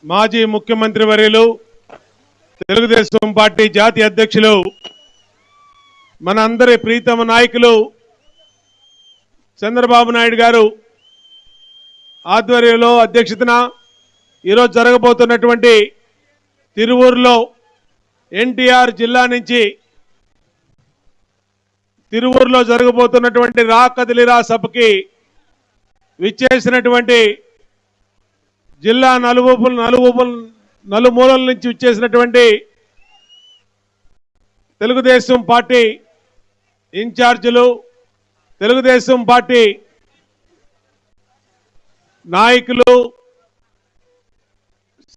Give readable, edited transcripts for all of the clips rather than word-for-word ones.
మాజీ ముఖ్యమంత్రి వర్యులు తెలుగుదేశం పార్టీ జాతీయ అధ్యక్షులు మన అందరి ప్రీతమ నాయకులు చంద్రబాబు నాయుడు గారు ఆధ్వర్యంలో అధ్యక్షతన ఈరోజు జరగబోతున్నటువంటి తిరువూరులో ఎన్టీఆర్ జిల్లా నుంచి తిరువూరులో జరగబోతున్నటువంటి రా కదిలిరా సభకి విచ్చేసినటువంటి జిల్లా నలుమూలల నుంచి విచ్చేసినటువంటి తెలుగుదేశం పార్టీ ఇన్ఛార్జీలు, తెలుగుదేశం పార్టీ నాయకులు,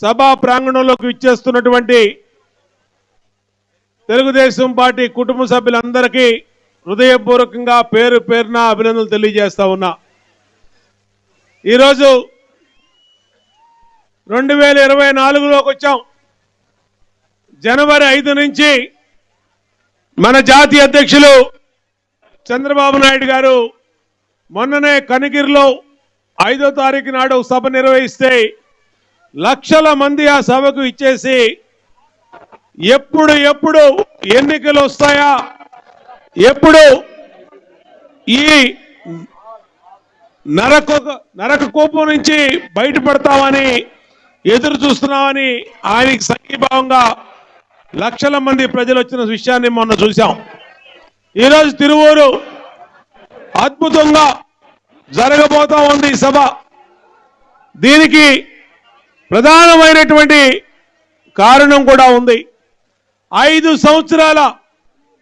సభా ప్రాంగణంలోకి విచ్చేస్తున్నటువంటి తెలుగుదేశం పార్టీ కుటుంబ సభ్యులందరికీ హృదయపూర్వకంగా పేరు పేరున అభినందనలు తెలియజేస్తా ఉన్నా. ఈరోజు 2024లోకి వచ్చాం. జనవరి 5 నుంచి మన జాతీయ అధ్యక్షులు చంద్రబాబు నాయుడు గారు మొన్ననే కనిగిరిలో 5వ తారీఖు నాడు సభ నిర్వహిస్తే లక్షల మంది ఆ సభకు ఇచ్చేసి ఎప్పుడు ఎన్నికలు వస్తాయా, ఎప్పుడు ఈ నరక కోపం నుంచి బయటపడతామని ఎదురు చూస్తున్నామని ఆయనకి సంఘీభావంగా లక్షల మంది ప్రజలు వచ్చిన విషయాన్ని మొన్న చూశాం. ఈరోజు తిరువూరు అద్భుతంగా జరగబోతా ఉంది ఈ సభ. దీనికి ప్రధానమైనటువంటి కారణం కూడా ఉంది. 5 సంవత్సరాల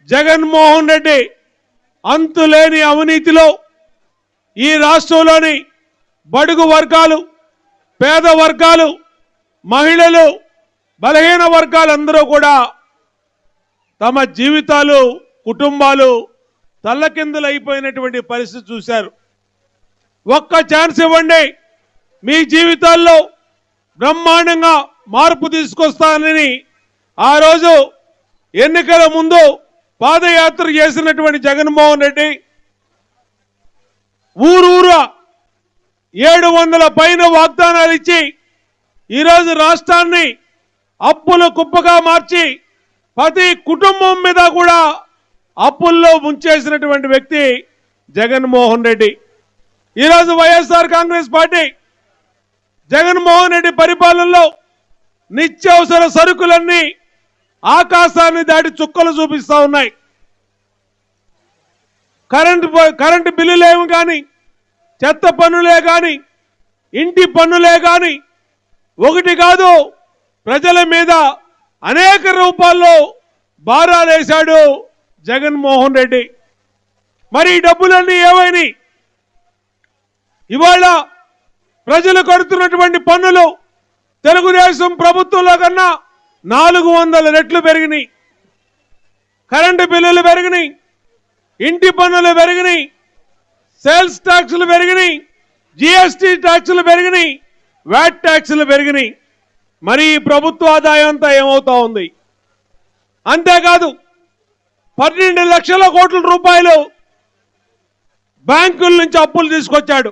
జగన్మోహన్ రెడ్డి అంతులేని అవినీతిలో ఈ రాష్ట్రంలోని బడుగు వర్గాలు, పేద వర్గాలు, మహిళలు, బలహీన వర్గాలందరూ కూడా తమ జీవితాలు, కుటుంబాలు తల్లకిందులైపోయినటువంటి పరిస్థితి చూశారు. ఒక్క ఛాన్స్ ఇవ్వండి, మీ జీవితాల్లో బ్రహ్మాండంగా మార్పు తీసుకొస్తానని ఆ రోజు ఎన్నికల ముందు పాదయాత్ర చేసినటువంటి జగన్మోహన్ రెడ్డి ఊరూరా 700 పైన వాగ్దానాలు ఇచ్చి ఈరోజు రాష్ట్రాన్ని అప్పుల కుప్పగా మార్చి ప్రతి కుటుంబం మీద కూడా అప్పుల్లో ముంచేసినటువంటి వ్యక్తి జగన్మోహన్ రెడ్డి. ఈరోజు వైఎస్ఆర్ కాంగ్రెస్ పార్టీ జగన్మోహన్ రెడ్డి పరిపాలనలో నిత్యావసర సరుకులన్నీ ఆకాశాన్ని దాటి చుక్కలు చూపిస్తా ఉన్నాయి. కరెంటు బిల్లులేమి కానీ, చెత్త పన్నులే కానీ, ఇంటి పన్నులే కానీ, ఒకటి కాదు ప్రజల మీద అనేక రూపాల్లో భారాలేశాడు జగన్మోహన్ రెడ్డి. మరి ఈ డబ్బులన్నీ ఏమైనాయి? ఇవాళ ప్రజలు కడుతున్నటువంటి పన్నులు తెలుగుదేశం ప్రభుత్వంలో కన్నా 400 రెట్లు పెరిగినాయి. కరెంటు బిల్లులు పెరిగినాయి, ఇంటి పన్నులు పెరిగినాయి, సేల్స్ ట్యాక్సులు పెరిగినాయి, జిఎస్టీ ట్యాక్సులు పెరిగినాయి, వ్యాట్ ట్యాక్సులు పెరిగినాయి. మరి ఈ ప్రభుత్వ ఆదాయం అంతా ఏమవుతా ఉంది? అంతేకాదు 12 లక్షల కోట్ల రూపాయలు బ్యాంకుల నుంచి అప్పులు తీసుకొచ్చాడు.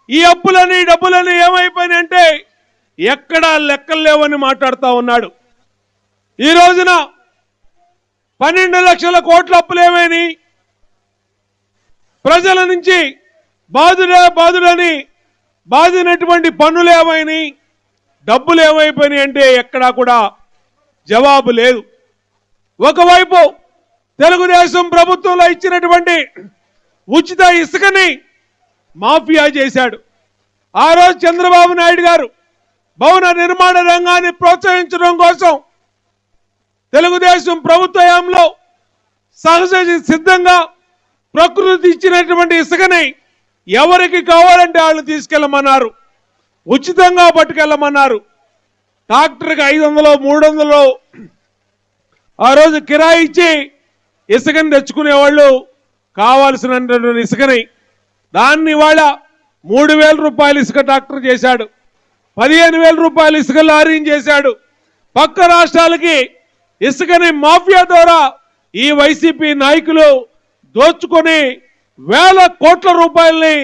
ఈ అప్పులని, డబ్బులని ఏమైపోయినాయంటే ఎక్కడా లెక్కలు లేవని మాట్లాడుతూ ఉన్నాడు. ఈ రోజున 12 లక్షల కోట్ల అప్పులు ఏమైనాయి? ప్రజల నుంచి బాధుడని బాధినటువంటి పన్నులు ఏమైనాయి? డబ్బులు ఏమైపోయినాయి అంటే ఎక్కడా కూడా జవాబు లేదు. ఒకవైపు తెలుగుదేశం ప్రభుత్వంలో ఇచ్చినటువంటి ఉచిత ఇసుకని మాఫియా చేశాడు. ఆ రోజు చంద్రబాబు నాయుడు గారు భవన నిర్మాణ రంగాన్ని ప్రోత్సహించడం కోసం తెలుగుదేశం ప్రభుత్వంలో సహజ సిద్ధంగా ప్రకృతి ఇచ్చినటువంటి ఇసుకని ఎవరికి కావాలంటే వాళ్ళు తీసుకెళ్ళమన్నారు, ఉచితంగా పట్టుకెళ్ళమన్నారు. ట్రాక్టర్కి 500, 300 ఆ రోజు కిరాయి ఇచ్చి ఇసుకని తెచ్చుకునేవాళ్ళు కావాల్సినటువంటి ఇసుకని. దాన్ని ఇవాళ 3,000 రూపాయలు ఇసుక ట్రాక్టర్ చేశాడు, 15,000 రూపాయలు ఇసుక లారీని చేశాడు. పక్క రాష్ట్రాలకి ఇసుకని మాఫియా ద్వారా ఈ వైసీపీ నాయకులు దోచుకొని వేల కోట్ల రూపాయల్ని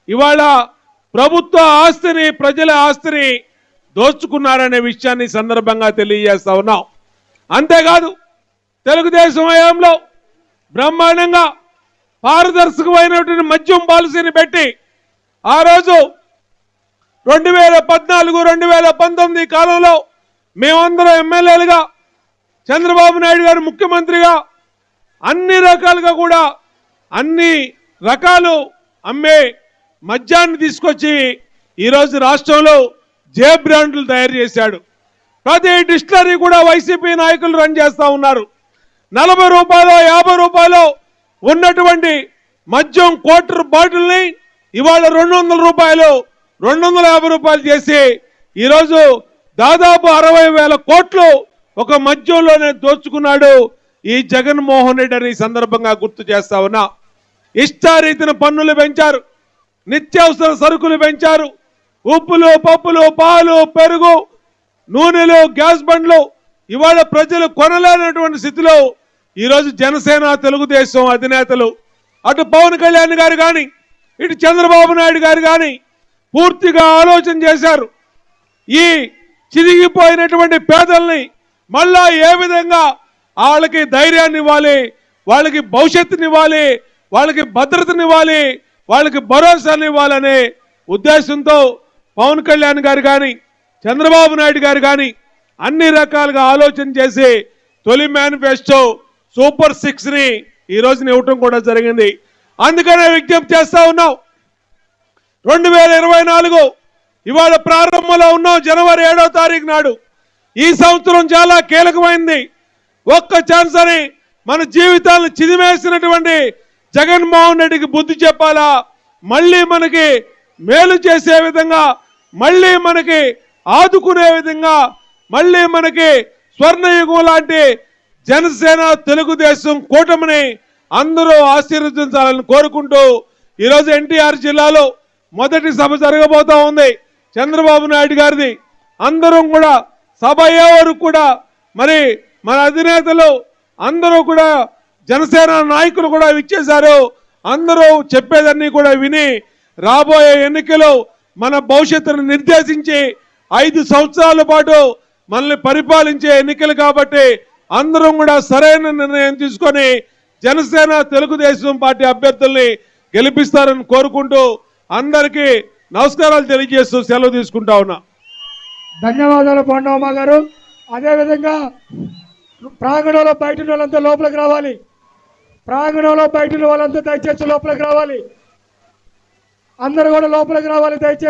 ఇవాళ ప్రభుత్వ ఆస్తిని, ప్రజల ఆస్తిని దోచుకున్నారనే విషయాన్ని సందర్భంగా తెలియజేస్తా ఉన్నాం. అంతేకాదు తెలుగుదేశం హయాంలో బ్రహ్మాండంగా పారదర్శకమైనటువంటి మద్యం పాలసీని పెట్టి ఆ రోజు 2014-2019 కాలంలో మేమందరం ఎమ్మెల్యేలుగా, చంద్రబాబు నాయుడు గారు ముఖ్యమంత్రిగా అన్ని రకాలుగా కూడా అన్ని రకాలు అమ్మే మద్యాన్ని తీసుకొచ్చి ఈరోజు రాష్ట్రంలో జే బ్రాండ్లు తయారు చేశాడు. ప్రతి డిస్టిలరీ కూడా వైసీపీ నాయకులు రన్ చేస్తా ఉన్నారు. 40 రూపాయలు 50 రూపాయలు ఉన్నటువంటి మద్యం క్వార్టర్ బాటిల్ని ఇవాళ 200 రూపాయలు 250 రూపాయలు చేసి ఈరోజు దాదాపు 60,000 కోట్లు ఒక మద్యంలోనే దోచుకున్నాడు ఈ జగన్మోహన్ రెడ్డి అని సందర్భంగా గుర్తు చేస్తా ఉన్నా. ఇష్టారీతిన పన్నులు పెంచారు, నిత్యావసర సరుకులు పెంచారు, ఉప్పులు, పప్పులు, పాలు, పెరుగు, నూనెలు, గ్యాస్ బండ్లు ఇవాళ ప్రజలు కొనలేనటువంటి స్థితిలో ఈరోజు జనసేన, తెలుగుదేశం అధినేతలు అటు పవన్ కళ్యాణ్ గారు కానీ ఇటు చంద్రబాబు నాయుడు గారు కానీ పూర్తిగా ఆలోచన చేశారు. ఈ చిరిగిపోయినటువంటి పేదల్ని మళ్ళా ఏ విధంగా వాళ్ళకి ధైర్యాన్ని ఇవ్వాలి, వాళ్ళకి భవిష్యత్తునివ్వాలి, వాళ్ళకి భద్రతనివ్వాలి, వాళ్ళకి భరోసాని ఇవ్వాలనే ఉద్దేశంతో పవన్ కళ్యాణ్ గారు కానీ చంద్రబాబు నాయుడు గారు కానీ అన్ని రకాలుగా ఆలోచన చేసి తొలి మేనిఫెస్టో సూపర్ 6ని ఈ రోజున ఇవ్వటం కూడా జరిగింది. అందుకనే విజ్ఞప్తి చేస్తా ఉన్నాం. 2024 ఇవాళ ప్రారంభంలో ఉన్నాం. జనవరి 7వ తారీఖు నాడు ఈ సంవత్సరం చాలా కీలకమైంది. ఒక్క ఛాన్స్ అని మన జీవితాలను చిదిమేసినటువంటి జగన్మోహన్ రెడ్డికి బుద్ధి చెప్పాలా, మళ్ళీ మనకి మేలు చేసే విధంగా, మళ్ళీ మనకి ఆదుకునే విధంగా, మళ్ళీ మనకి స్వర్ణయుగం లాంటి జనసేన తెలుగుదేశం కూటమిని అందరూ ఆశీర్వదించాలని కోరుకుంటూ ఈరోజు ఎన్టీఆర్ జిల్లాలో మొదటి సభ జరగబోతా ఉంది చంద్రబాబు నాయుడు గారిది. అందరం కూడా సభ అయ్యే వరకు కూడా మరి మన అధినేతలు అందరూ కూడా జనసేన నాయకులు కూడా ఇచ్చేశారు. అందరూ చెప్పేదన్నీ కూడా విని రాబోయే ఎన్నికలు మన భవిష్యత్తును నిర్దేశించి 5 సంవత్సరాల పాటు మనల్ని పరిపాలించే ఎన్నికలు కాబట్టి అందరం కూడా సరైన నిర్ణయం తీసుకొని జనసేన తెలుగుదేశం పార్టీ అభ్యర్థుల్ని గెలిపిస్తారని కోరుకుంటూ అందరికీ నమస్కారాలు తెలియజేస్తూ సెలవు తీసుకుంటా ఉన్నా. ధన్యవాదాలు పాండవమ్మ గారు. అదేవిధంగా ప్రాంగణంలో బయట వాళ్ళంతా లోపలికి రావాలి. ప్రాంగణంలో బయట వాళ్ళంతా దయచేసి లోపలికి రావాలి. అందరూ కూడా లోపలికి రావాలి దయచేసి.